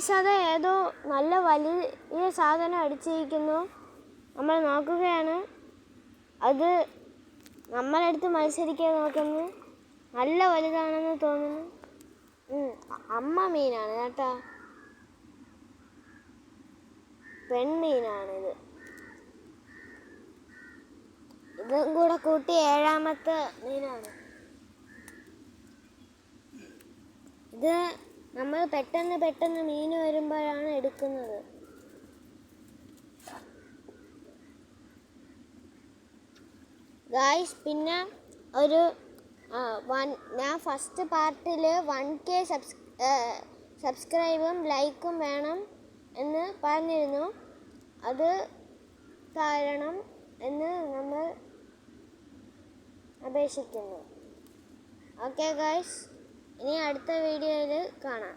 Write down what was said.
Guys, അത് ഏതോ നല്ല വലിയ സാധനം അടിച്ചിരിക്കുന്നു. നമ്മൾ നോക്കുകയാണ്. അത് നമ്മളെടുത്ത് മത്സരിക്കാൻ നോക്കുന്നു. നല്ല വലുതാണെന്ന് തോന്നുന്നു. അമ്മ മീനാണ് കേട്ടോ, പെൺമീനാണിത്. ഇതും കൂടെ കൂട്ടി 7ാമത്തെ മീനാണ് ഇത്. നമ്മൾ പെട്ടെന്ന് മീൻ വരുമ്പോഴാണ് എടുക്കുന്നത്. ഗായ്സ്, പിന്നെ ഒരു ഞാൻ ഫസ്റ്റ് പാർട്ടിൽ 1K സബ്സ്ക്രൈബും ലൈക്കും വേണം എന്ന് പറഞ്ഞിരുന്നു. അത് തരണം എന്ന് നമ്മൾ അപേക്ഷിക്കുന്നു. ഓക്കെ ഗായ്സ്, ഇനി അടുത്ത വീഡിയോയിൽ കാണാം.